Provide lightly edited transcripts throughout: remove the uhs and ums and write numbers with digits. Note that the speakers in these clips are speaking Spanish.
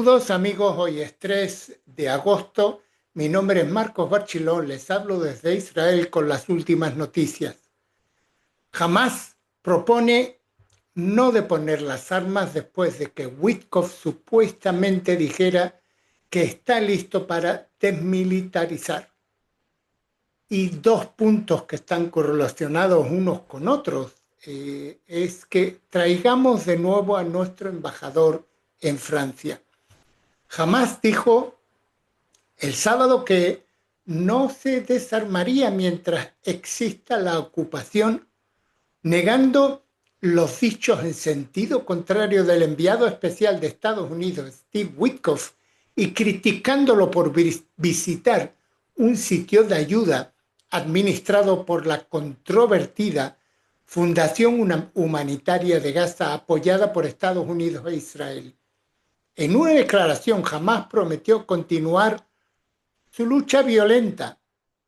Saludos amigos, hoy es 3 de agosto. Mi nombre es Marcos Barchilón, les hablo desde Israel con las últimas noticias. Hamás propone no deponer las armas después de que Witkoff supuestamente dijera que está listo para desmilitarizar. Y dos puntos que están correlacionados unos con otros es que traigamos de nuevo a nuestro embajador en Francia. Hamás dijo el sábado que no se desarmaría mientras exista la ocupación, negando los dichos en sentido contrario del enviado especial de Estados Unidos, Steve Witkoff, y criticándolo por visitar un sitio de ayuda administrado por la controvertida Fundación Humanitaria de Gaza, apoyada por Estados Unidos e Israel. En una declaración, Hamás prometió continuar su lucha violenta,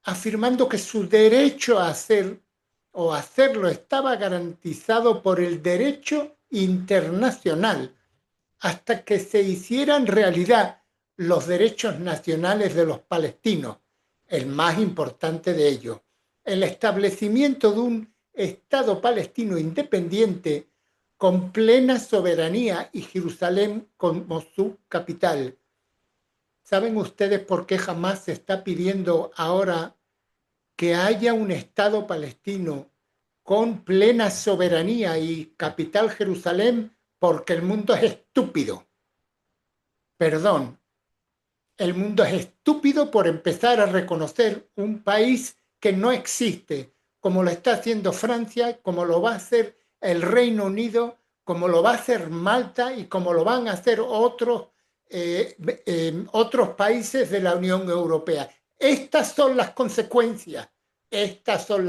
afirmando que su derecho a hacerlo estaba garantizado por el derecho internacional hasta que se hicieran realidad los derechos nacionales de los palestinos, el más importante de ellos, el establecimiento de un Estado palestino independiente con plena soberanía y Jerusalén como su capital. ¿Saben ustedes por qué Hamás se está pidiendo ahora que haya un Estado palestino con plena soberanía y capital Jerusalén? Porque el mundo es estúpido. Perdón, el mundo es estúpido por empezar a reconocer un país que no existe, como lo está haciendo Francia, como lo va a hacer el Reino Unido, como lo va a hacer Malta y como lo van a hacer otros países de la Unión Europea. Estas son las consecuencias, estas son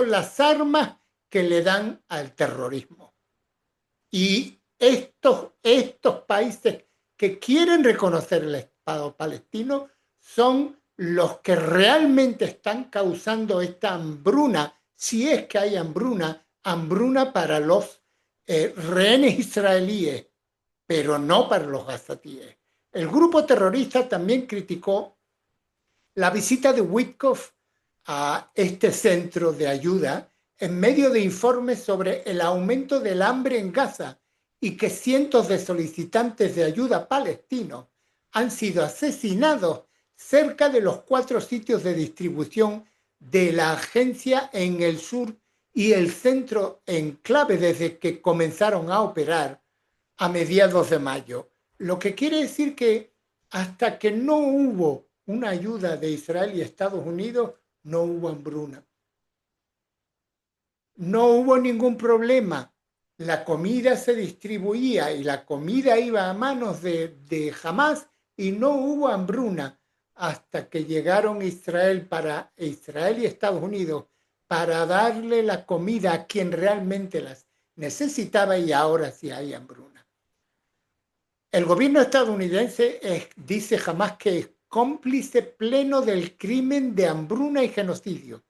las armas que le dan al terrorismo. Y estos países que quieren reconocer el Estado palestino son los que realmente están causando esta hambruna, si es que hay hambruna para los rehenes israelíes, pero no para los gazatíes. El grupo terrorista también criticó la visita de Witkoff a este centro de ayuda en medio de informes sobre el aumento del hambre en Gaza y que cientos de solicitantes de ayuda palestinos han sido asesinados cerca de los 4 sitios de distribución de la agencia en el sur y el centro enclave desde que comenzaron a operar a mediados de mayo. Lo que quiere decir que hasta que no hubo una ayuda de Israel y Estados Unidos, no hubo hambruna. No hubo ningún problema. La comida se distribuía y la comida iba a manos de Hamás y no hubo hambruna hasta que llegaron Israel y Estados Unidos para darle la comida a quien realmente las necesitaba, y ahora sí hay hambruna. El gobierno estadounidense dice Hamás que es cómplice pleno del crimen de hambruna y genocidio.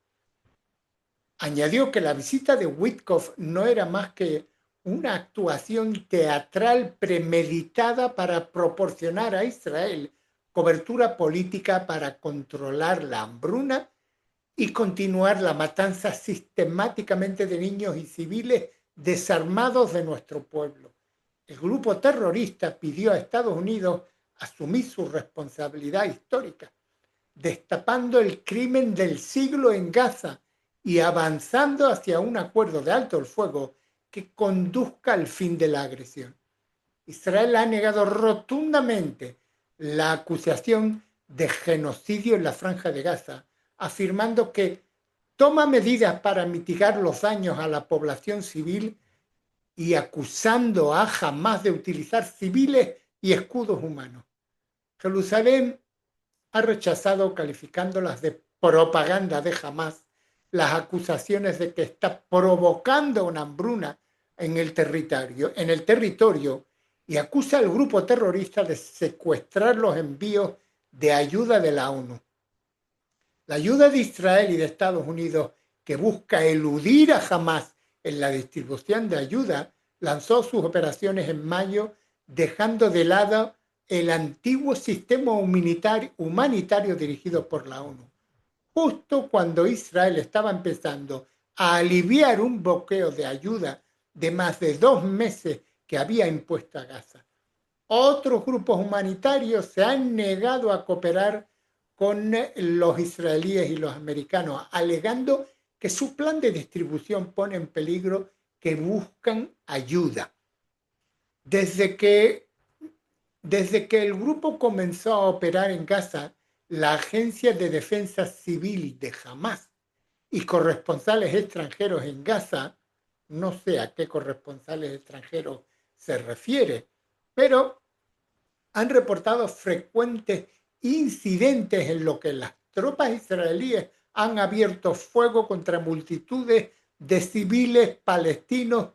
Añadió que la visita de Witkoff no era más que una actuación teatral premeditada para proporcionar a Israel cobertura política para controlar la hambruna y continuar la matanza sistemáticamente de niños y civiles desarmados de nuestro pueblo. El grupo terrorista pidió a Estados Unidos asumir su responsabilidad histórica, destapando el crimen del siglo en Gaza y avanzando hacia un acuerdo de alto el fuego que conduzca al fin de la agresión. Israel ha negado rotundamente la acusación de genocidio en la Franja de Gaza, afirmando que toma medidas para mitigar los daños a la población civil y acusando a Hamás de utilizar civiles y escudos humanos. Jerusalén ha rechazado, calificándolas de propaganda de Hamás, las acusaciones de que está provocando una hambruna en el territorio y acusa al grupo terrorista de secuestrar los envíos de ayuda de la ONU. La ayuda de Israel y de Estados Unidos, que busca eludir a Hamás en la distribución de ayuda, lanzó sus operaciones en mayo dejando de lado el antiguo sistema humanitario dirigido por la ONU. Justo cuando Israel estaba empezando a aliviar un bloqueo de ayuda de más de 2 meses que había impuesto a Gaza. Otros grupos humanitarios se han negado a cooperar con los israelíes y los americanos, alegando que su plan de distribución pone en peligro que buscan ayuda. Desde que el grupo comenzó a operar en Gaza, la Agencia de Defensa Civil de Hamás y corresponsales extranjeros en Gaza, no sé a qué corresponsales extranjeros se refiere, pero han reportado frecuentes incidentes en los que las tropas israelíes han abierto fuego contra multitudes de civiles palestinos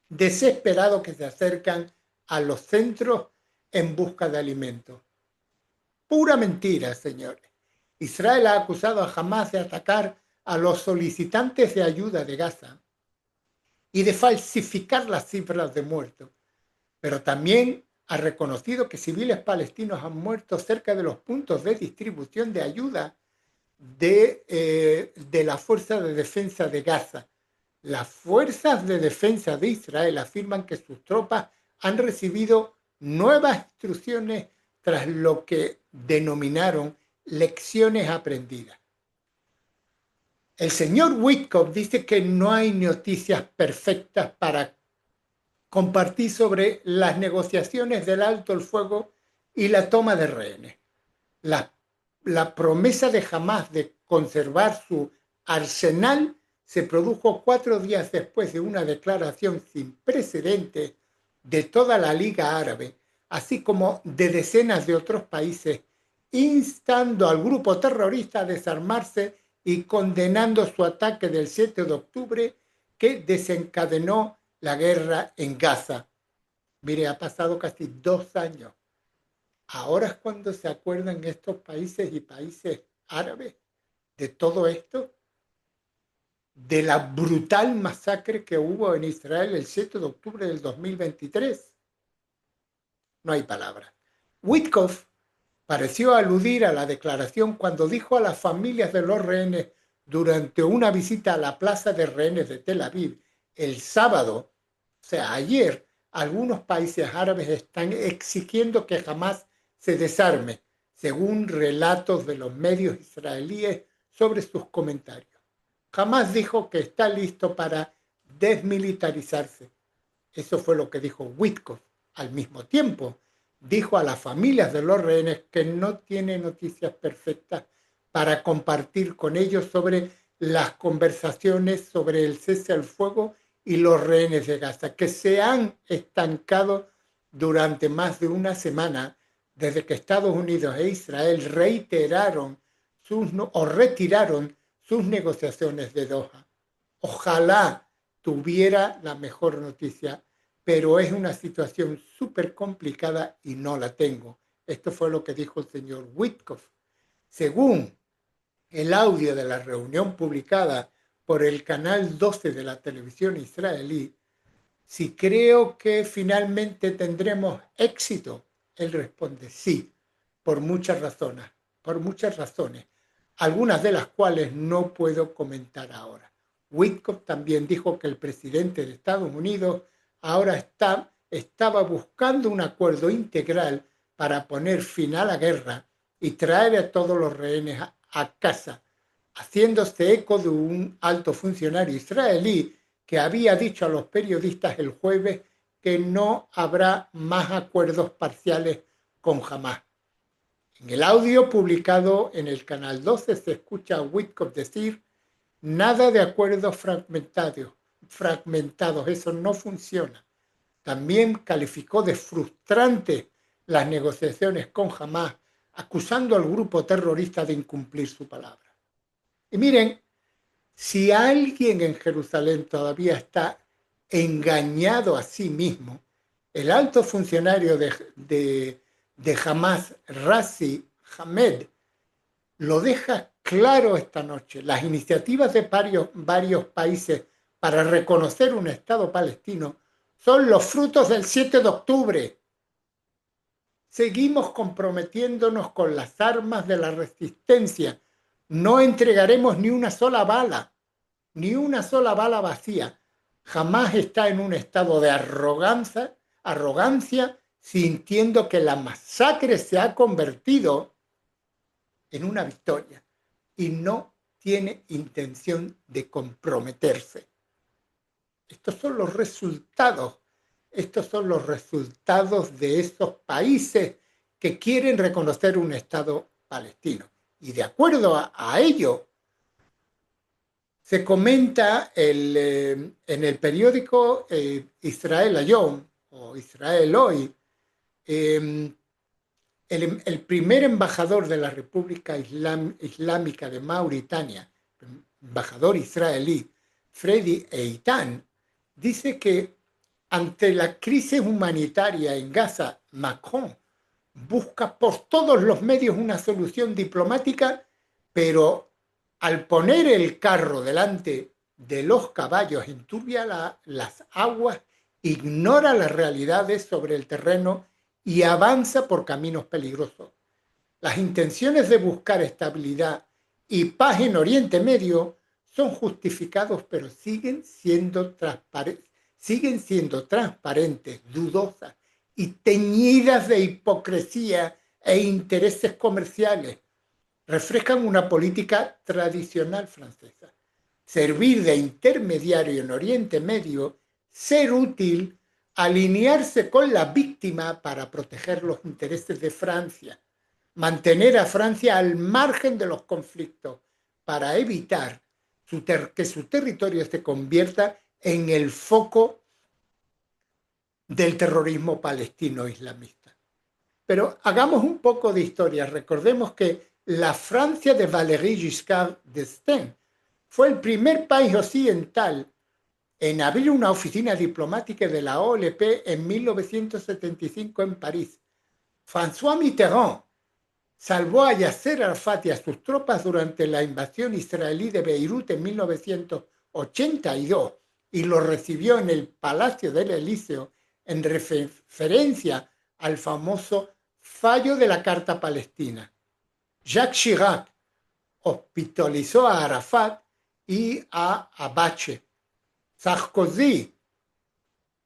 desesperados que se acercan a los centros en busca de alimentos. Pura mentira, señores. Israel ha acusado a Hamás de atacar a los solicitantes de ayuda de Gaza y de falsificar las cifras de muertos, pero también ha reconocido que civiles palestinos han muerto cerca de los puntos de distribución de ayuda de la Fuerza de Defensa de Gaza. Las fuerzas de defensa de Israel afirman que sus tropas han recibido nuevas instrucciones tras lo que denominaron lecciones aprendidas. El señor Witkoff dice que no hay noticias perfectas para compartir sobre las negociaciones del alto el fuego y la toma de rehenes. La promesa de Hamás de conservar su arsenal se produjo 4 días después de una declaración sin precedentes de toda la Liga Árabe, así como de decenas de otros países, instando al grupo terrorista a desarmarse y condenando su ataque del 7 de octubre que desencadenó la guerra en Gaza. Mire, ha pasado casi 2 años. Ahora es cuando se acuerdan estos países y países árabes de todo esto, de la brutal masacre que hubo en Israel el 7 de octubre del 2023. No hay palabras. Witkoff pareció aludir a la declaración cuando dijo a las familias de los rehenes durante una visita a la plaza de rehenes de Tel Aviv el sábado, o sea, ayer, algunos países árabes están exigiendo que jamás se desarme, según relatos de los medios israelíes sobre sus comentarios. Jamás dijo que está listo para desmilitarizarse. Eso fue lo que dijo Witkoff. Al mismo tiempo, dijo a las familias de los rehenes que no tiene noticias perfectas para compartir con ellos sobre las conversaciones sobre el cese al fuego y los rehenes de Gaza, que se han estancado durante más de una semana desde que Estados Unidos e Israel retiraron sus negociaciones de Doha. Ojalá tuviera la mejor noticia, pero es una situación súper complicada y no la tengo. Esto fue lo que dijo el señor Witkoff. Según el audio de la reunión publicada por el canal 12 de la televisión israelí, si creo que finalmente tendremos éxito, él responde sí, por muchas razones, algunas de las cuales no puedo comentar ahora. Witkoff también dijo que el presidente de Estados Unidos ahora estaba buscando un acuerdo integral para poner fin a la guerra y traer a todos los rehenes a casa, haciéndose eco de un alto funcionario israelí que había dicho a los periodistas el jueves que no habrá más acuerdos parciales con Hamás. En el audio publicado en el canal 12 se escucha a Witkoff decir: nada de acuerdos fragmentados, eso no funciona. También calificó de frustrante las negociaciones con Hamás, acusando al grupo terrorista de incumplir su palabra. Y miren, si alguien en Jerusalén todavía está engañado a sí mismo, el alto funcionario de Hamás, Razi Hamed, lo deja claro esta noche. Las iniciativas de varios países para reconocer un Estado palestino son los frutos del 7 de octubre. Seguimos comprometiéndonos con las armas de la resistencia. No entregaremos ni una sola bala vacía. Jamás está en un estado de arrogancia, sintiendo que la masacre se ha convertido en una victoria y no tiene intención de comprometerse. Estos son los resultados. Estos son los resultados de esos países que quieren reconocer un Estado palestino. Y de acuerdo a ello, se comenta en el periódico Israel Hayom o Israel Hoy, el primer embajador de la República Islámica de Mauritania, embajador israelí, Freddy Eitan, dice que ante la crisis humanitaria en Gaza, Macron busca por todos los medios una solución diplomática, pero al poner el carro delante de los caballos enturbia las aguas, ignora las realidades sobre el terreno y avanza por caminos peligrosos. Las intenciones de buscar estabilidad y paz en Oriente Medio son justificados, pero siguen siendo transparentes, dudosas y teñidas de hipocresía e intereses comerciales. Reflejan una política tradicional francesa. Servir de intermediario en Oriente Medio, ser útil, alinearse con la víctima para proteger los intereses de Francia, mantener a Francia al margen de los conflictos para evitar que su territorio se convierta en el foco del terrorismo palestino islamista. Pero hagamos un poco de historia. Recordemos que la Francia de Valéry Giscard d'Estaing fue el primer país occidental en abrir una oficina diplomática de la OLP en 1975 en París. François Mitterrand salvó a Yasser Arafat y a sus tropas durante la invasión israelí de Beirut en 1982 y lo recibió en el Palacio del Elíseo en referencia al famoso fallo de la Carta Palestina. Jacques Chirac hospitalizó a Arafat y a Abache. Sarkozy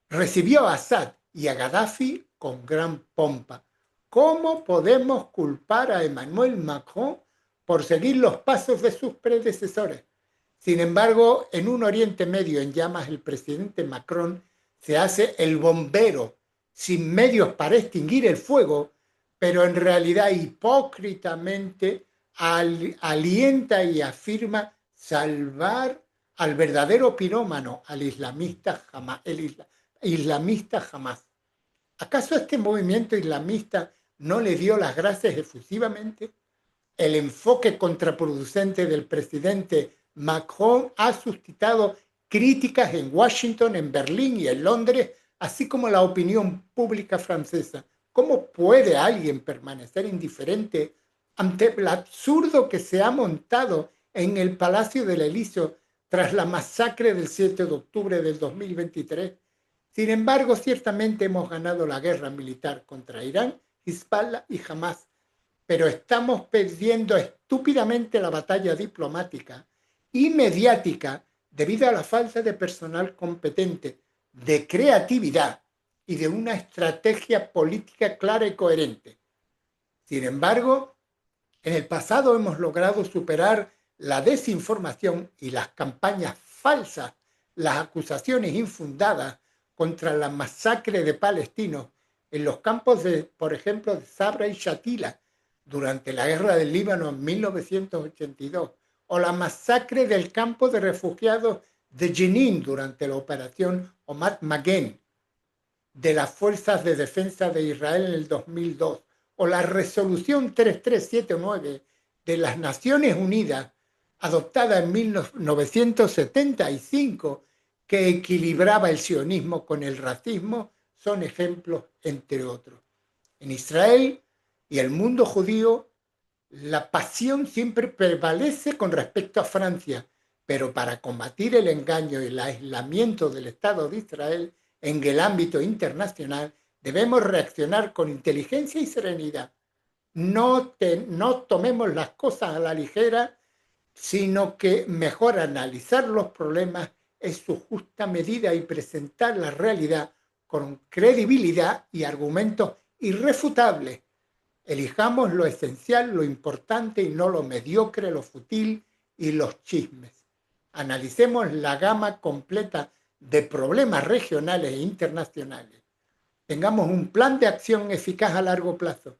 recibió a Assad y a Gaddafi con gran pompa. ¿Cómo podemos culpar a Emmanuel Macron por seguir los pasos de sus predecesores? Sin embargo, en un Oriente Medio en llamas, el presidente Macron se hace el bombero sin medios para extinguir el fuego, pero en realidad hipócritamente alienta y afirma salvar al verdadero pirómano, al islamista Hamas. ¿Acaso este movimiento islamista no le dio las gracias efusivamente? El enfoque contraproducente del presidente Macron ha suscitado críticas en Washington, en Berlín y en Londres, así como la opinión pública francesa. ¿Cómo puede alguien permanecer indiferente ante el absurdo que se ha montado en el Palacio del Elíseo tras la masacre del 7 de octubre del 2023? Sin embargo, ciertamente hemos ganado la guerra militar contra Irán, Hezbollah y Hamas, pero estamos perdiendo estúpidamente la batalla diplomática y mediática debido a la falta de personal competente, de creatividad y de una estrategia política clara y coherente. Sin embargo, en el pasado hemos logrado superar la desinformación y las campañas falsas, las acusaciones infundadas contra la masacre de palestinos en los campos de, por ejemplo, de Sabra y Shatila durante la guerra del Líbano en 1982, o la masacre del campo de refugiados de Jenin durante la operación Omat Magen de las Fuerzas de Defensa de Israel en el 2002, o la resolución 3379 de las Naciones Unidas, adoptada en 1975, que equilibraba el sionismo con el racismo, son ejemplos, entre otros. En Israel y el mundo judío, la pasión siempre prevalece con respecto a Francia, pero para combatir el engaño y el aislamiento del Estado de Israel, en el ámbito internacional, debemos reaccionar con inteligencia y serenidad. No tomemos las cosas a la ligera, sino que mejor analizar los problemas en su justa medida y presentar la realidad con credibilidad y argumentos irrefutables. Elijamos lo esencial, lo importante y no lo mediocre, lo fútil y los chismes. Analicemos la gama completa de problemas regionales e internacionales. Tengamos un plan de acción eficaz a largo plazo.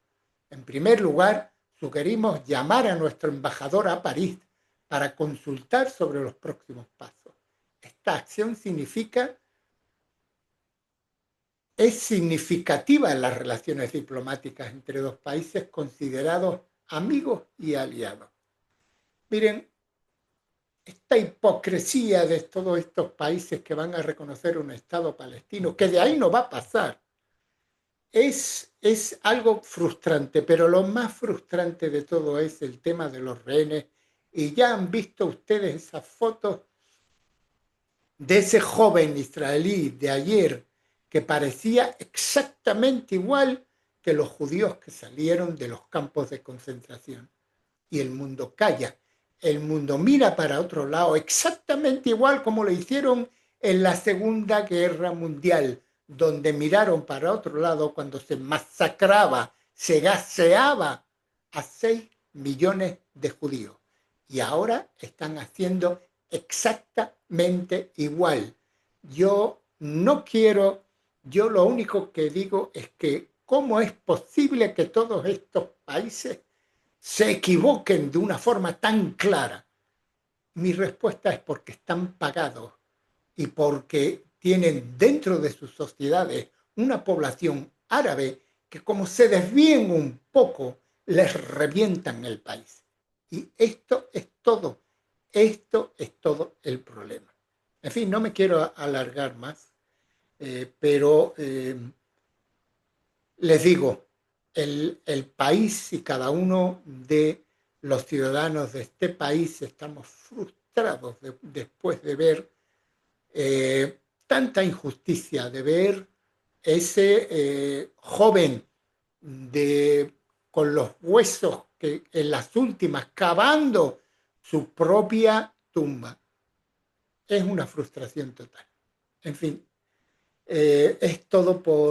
En primer lugar, sugerimos llamar a nuestro embajador a París para consultar sobre los próximos pasos. Esta acción es significativa en las relaciones diplomáticas entre dos países considerados amigos y aliados. Miren, esta hipocresía de todos estos países que van a reconocer un Estado palestino, que de ahí no va a pasar, es algo frustrante, pero lo más frustrante de todo es el tema de los rehenes. Y ya han visto ustedes esas fotos de ese joven israelí de ayer que parecía exactamente igual que los judíos que salieron de los campos de concentración. Y el mundo calla, el mundo mira para otro lado, exactamente igual como lo hicieron en la Segunda Guerra Mundial, donde miraron para otro lado cuando se masacraba, se gaseaba a 6 millones de judíos. Y ahora están haciendo exactamente igual. Yo lo único que digo es que ¿cómo es posible que todos estos países se equivoquen de una forma tan clara? Mi respuesta es porque están pagados y porque tienen dentro de sus sociedades una población árabe que como se desvíen un poco, les revientan el país. Y esto es todo el problema. En fin, no me quiero alargar más, pero les digo, el país y cada uno de los ciudadanos de este país estamos frustrados después de ver tanta injusticia, de ver ese joven con los huesos que en las últimas cavando su propia tumba. Es una frustración total. En fin, es todo por